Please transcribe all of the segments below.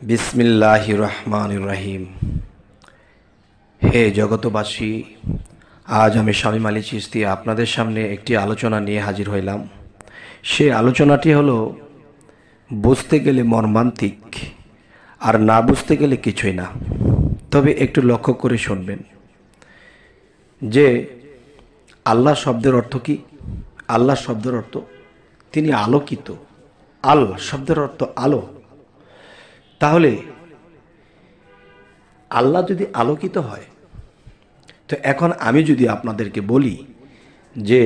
বিসমিল্লাহির রহমানির রহিম। হে জগতবাসী, আজ আমি শামীম আলী চিশতি আপনাদের সামনে একটি আলোচনা নিয়ে হাজির হইলাম। সে আলোচনাটি হলো বুঝতে গেলে মর্মান্তিক, আর না বুঝতে গেলে কিছুই না। তবে একটু লক্ষ্য করে শুনবেন যে আল্লাহ শব্দের অর্থ কি। আল্লাহ শব্দের অর্থ তিনি আলোকিত। আল শব্দের অর্থ আলো। তাহলে আল্লাহ যদি আলোকিত হয়, তো এখন আমি যদি আপনাদেরকে বলি যে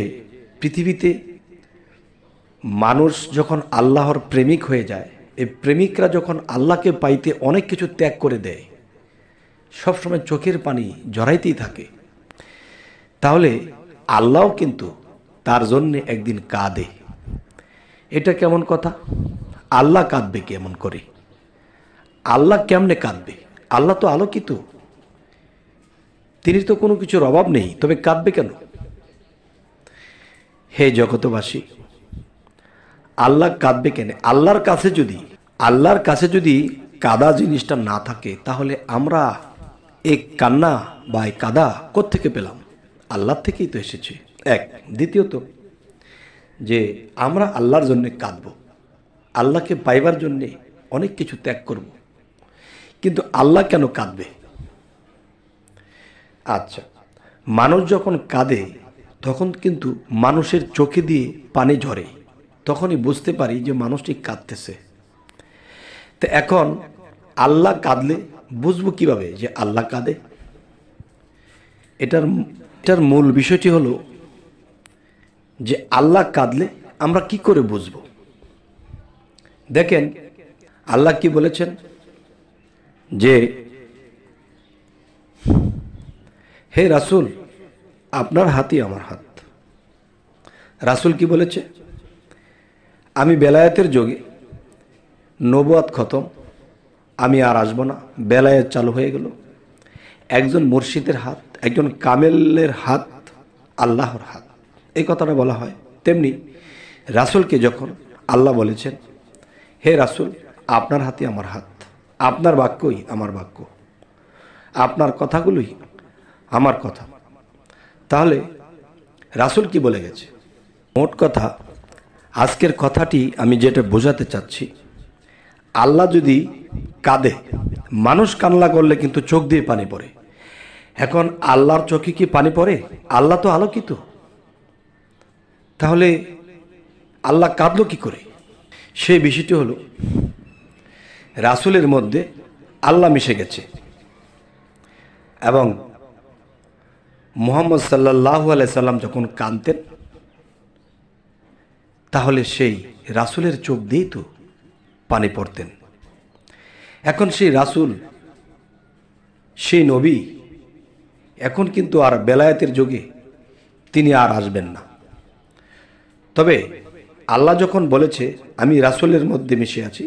পৃথিবীতে মানুষ যখন আল্লাহর প্রেমিক হয়ে যায়, এই প্রেমিকরা যখন আল্লাহকে পাইতে অনেক কিছু ত্যাগ করে দেয়, সবসময় চোখের পানি জড়াইতেই থাকে, তাহলে আল্লাহও কিন্তু তার জন্যে একদিন কাঁদে। এটা কেমন কথা? আল্লাহ কাঁদবে কেমন করে? আল্লাহ কেমনে কাঁদবে? আল্লাহ তো আলোকিত, তিনি তো কোনো কিছুর অভাব নেই, তবে কাঁদবে কেন? হে জগতবাসী, আল্লাহ কাঁদবে কেন? আল্লাহর কাছে যদি কাদা জিনিসটা না থাকে, তাহলে আমরা এই কান্না বা এই কাদা কোত্থেকে পেলাম? আল্লাহর থেকেই তো এসেছে। এক। দ্বিতীয়ত, যে আমরা আল্লাহর জন্য কাঁদব, আল্লাহকে পাইবার জন্যে অনেক কিছু ত্যাগ করব, কিন্তু আল্লাহ কেন কাঁদবে? আচ্ছা, মানুষ যখন কাঁদে তখন কিন্তু মানুষের চোখে দিয়ে পানি ঝরে, তখনই বুঝতে পারি যে মানুষটি কাঁদতেছে। তো এখন আল্লাহ কাঁদলে বুঝবো কিভাবে যে আল্লাহ কাঁদে? এটার মূল বিষয়টি হলো যে আল্লাহ কাঁদলে আমরা কি করে বুঝবো? দেখেন আল্লাহ কি বলেছেন যে হে রাসূল, আপনার হাতই আমার হাত। রাসূল কি বলেছে? আমি বেলায়েতের যোগে নবুয়াত খতম, আমি আর আসবো না, বেলায়েত চালু হয়ে গেল। একজন মুর্শিদের হাত, একজন কামেলের হাত আল্লাহর হাত, এই কথাটা বলা হয়। তেমনি রাসূলকে যখন আল্লাহ বলেছেন হে রাসূল, আপনার হাতই আমার হাত, আপনার বাক্যই আমার বাক্য, আপনার কথাগুলোই আমার কথা, তাহলে রাসূল কি বলে গেছে? মোট কথা, আজকের কথাটি আমি যেটা বোঝাতে চাচ্ছি, আল্লাহ যদি কাঁদে, মানুষ কান্না করলে কিন্তু চোখ দিয়ে পানি পড়ে। এখন আল্লাহর চোখে কি পানি পড়ে? আল্লাহ তো আলোকিত, তাহলে আল্লাহ কাঁদলো কি করে? সেই বিষয়টি হলো রাসূলের মধ্যে আল্লাহ মিশে গেছে, এবং মুহাম্মদ সাল্লাল্লাহু আলাইহি সাল্লাম যখন কাঁদতেন, তাহলে সেই রাসূলের চোখ দিয়েই তো পানি পড়তেন। এখন সেই রাসূল, সেই নবী এখন কিন্তু আর বেলায়েতের যুগে তিনি আর আসবেন না। তবে আল্লাহ যখন বলেছে আমি রাসূলের মধ্যে মিশে আছি,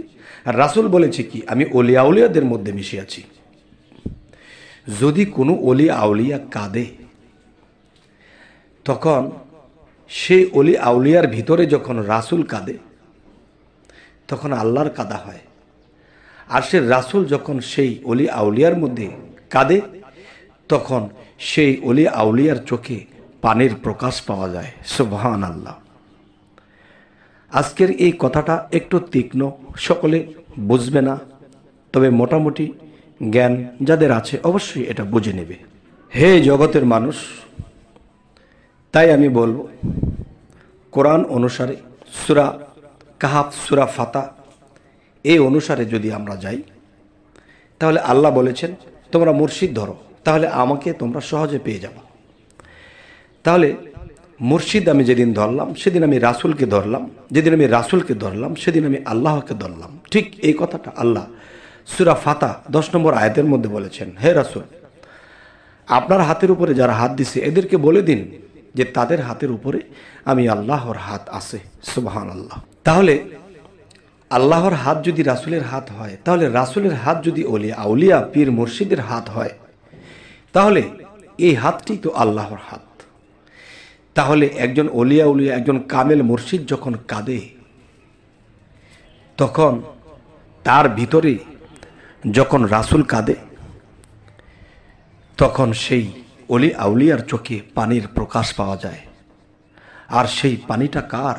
আর রাসূল বলেছে কি আমি ওলিয়া আউলিয়াদের মধ্যে মিশে আছি। যদি কোনো ওলি আউলিয়া কাঁদে, তখন সেই ওলি আউলিয়ার ভিতরে যখন রাসূল কাঁদে, তখন আল্লাহর কাঁদা হয়। আর সে রাসূল যখন সেই ওলি আউলিয়ার মধ্যে কাঁদে, তখন সেই ওলি আউলিয়ার চোখে পানির প্রকাশ পাওয়া যায়। সুবহানাল্লাহ। আজকের এই কথাটা একটু তীক্ষ্ণ, সকলে বুঝবে না, তবে মোটামুটি জ্ঞান যাদের আছে অবশ্যই এটা বুঝে নেবে। হে জগতের মানুষ, তাই আমি বলবো, কোরআন অনুসারে সূরা কাহাফ, সূরা ফাতা, এই অনুসারে যদি আমরা যাই, তাহলে আল্লাহ বলেছেন তোমরা মুর্শিদ ধরো, তাহলে আমাকে তোমরা সহজে পেয়ে যাবে। তাহলে মুর্শিদ আমি যেদিন ধরলাম, সেদিন আমি রাসূলকে ধরলাম, যেদিন আমি রাসূলকে ধরলাম, সেদিন আমি আল্লাহকে ধরলাম। ঠিক এই কথাটা আল্লাহ সূরা ফাতা 10 নম্বর আয়াতের মধ্যে বলেছেন, হে রাসূল, আপনার হাতের উপরে যারা হাত দিছে এদেরকে বলে দিন যে তাদের হাতের উপরে আমি আল্লাহর হাত আছে। সুবহানাল্লাহ। তাহলে আল্লাহর হাত যদি রাসূলের হাত হয়, তাহলে রাসূলের হাত যদি ওলিয়া আউলিয়া পীর মুর্শিদের হাত হয়, তাহলে এই হাতটি তো আল্লাহর হাত। তাহলে একজন ওলিয়া উলিয়া, একজন কামেল মুর্শিদ যখন কাঁদে, তখন তার ভিতরে যখন রাসূল কাঁদে তখন সেই অলি আউলিয়ার চোখে পানির প্রকাশ পাওয়া যায়। আর সেই পানিটা কার?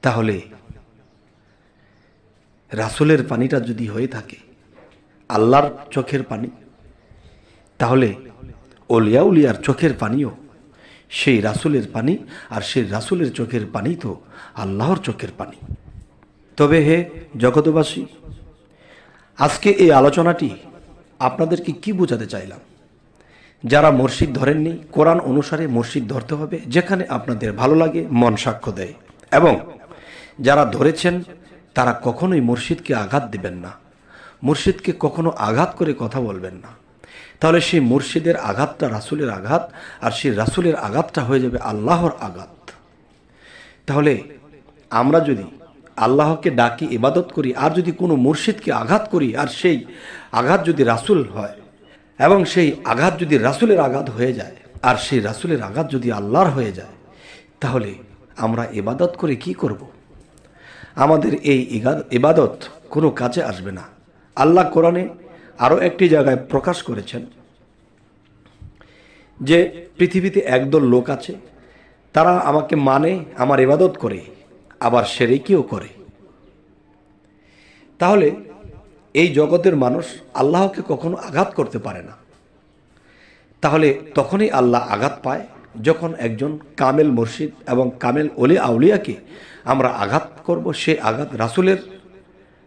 তাহলে রাসূলের পানিটা যদি হয়ে থাকে আল্লাহর চোখের পানি, তাহলে অলিয়া উলিয়ার চোখের পানিও সেই রাসূলের পানি, আর সেই রাসূলের চোখের পানি তো আল্লাহর চোখের পানি। তবে হে জগতবাসী, আজকে এই আলোচনাটি আপনাদেরকে কি বোঝাতে চাইলাম? যারা মসজিদ ধরেননি, কোরআন অনুসারে মসজিদ ধরতে হবে, যেখানে আপনাদের ভালো লাগে মন সাক্ষ্য দেয়। এবং যারা ধরেছেন তারা কখনোই মসজিদকে আঘাত দিবেন না, মসজিদকে কখনো আঘাত করে কথা বলবেন না। তাহলে সেই মসজিদের আঘাতটা রাসূলের আঘাত, আর সেই রাসূলের আঘাতটা হয়ে যাবে আল্লাহর আঘাত। তাহলে আমরা যদি আল্লাহকে ডাকি, ইবাদত করি, আর যদি কোনো মুর্শিদকে আঘাত করি, আর সেই আঘাত যদি রাসূল হয়, এবং সেই আঘাত যদি রাসূলের আঘাত হয়ে যায়, আর সেই রাসূলের আঘাত যদি আল্লাহর হয়ে যায়, তাহলে আমরা ইবাদত করে কি করব? আমাদের এই ইবাদত কোনো কাজে আসবে না। আল্লাহ কোরআনে আরও একটি জায়গায় প্রকাশ করেছেন যে পৃথিবীতে একদল লোক আছে, তারা আমাকে মানে, আমার ইবাদত করে, আবার শিরকিও করে। তাহলে এই জগতের মানুষ আল্লাহকে কখনো আঘাত করতে পারে না। তাহলে তখনই আল্লাহ আঘাত পায় যখন একজন কামেল মুর্শিদ এবং কামেল ওলি আউলিয়াকে আমরা আঘাত করব। সেই আঘাত রাসূলের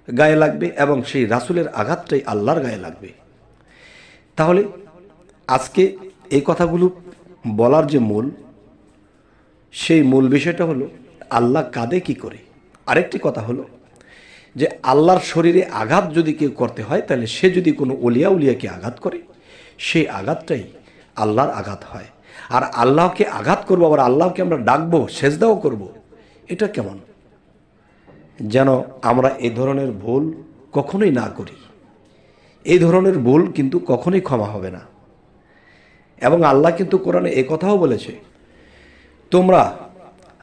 গায়ে লাগবে এবং সেই রাসূলের আঘাতটাই আল্লাহর গায়ে লাগবে। তাহলে আজকে এই কথাগুলো বলার যে সেই মূল বিষয়টা হলো আল্লাহ কাঁদে কি করে। আরেকটি কথা হলো যে আল্লাহর শরীরে আঘাত যদি কেউ করতে হয়, তাহলে সে যদি কোনো ওলিয়া উলিয়াকে আঘাত করে, সেই আঘাতটাই আল্লাহর আঘাত হয়। আর আল্লাহকে আঘাত করবো, আবার আল্লাহকে আমরা ডাকবো, সেজদাও করব, এটা কেমন? যেন আমরা এই ধরনের ভুল কখনোই না করি। এই ধরনের ভুল কিন্তু কখনোই ক্ষমা হবে না। এবং আল্লাহ কিন্তু কোরআনে এ কথাও বলেছে, তোমরা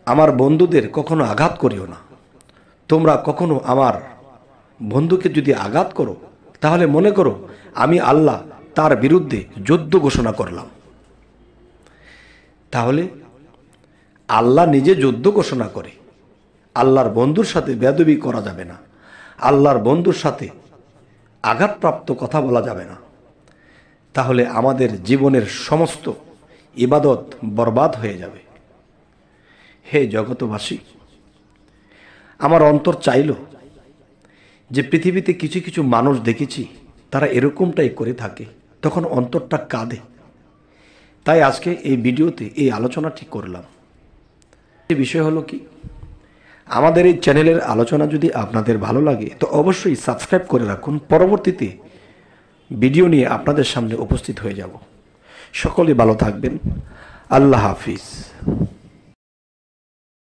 আমার বন্ধুদের কখনো আঘাত করিও না। তোমরা কখনো আমার বন্ধুকে যদি আঘাত করো, তাহলে মনে করো আমি আল্লাহ তার বিরুদ্ধে যুদ্ধ ঘোষণা করলাম। তাহলে আল্লাহ নিজে যুদ্ধ ঘোষণা করে, আল্লাহর বন্ধুর সাথে বেয়াদবি করা যাবে না, আল্লাহর বন্ধুর সাথে আঘাতপ্রাপ্ত কথা বলা যাবে না। তাহলে আমাদের জীবনের সমস্ত ইবাদত বরবাদ হয়ে যাবে। হে জগতবাসী, আমার অন্তর চাইল যে পৃথিবীতে কিছু কিছু মানুষ দেখেছি তারা এরকমটাই করে থাকে, তখন অন্তরটা কাঁদে। তাই আজকে এই ভিডিওতে এই আলোচনাটি করলাম। এই বিষয় হলো কি, আমাদের এই চ্যানেলের আলোচনা যদি আপনাদের ভালো লাগে তো অবশ্যই সাবস্ক্রাইব করে রাখুন। পরবর্তীতে ভিডিও নিয়ে আপনাদের সামনে উপস্থিত হয়ে যাব। সকলে ভালো থাকবেন। আল্লাহ হাফিজ।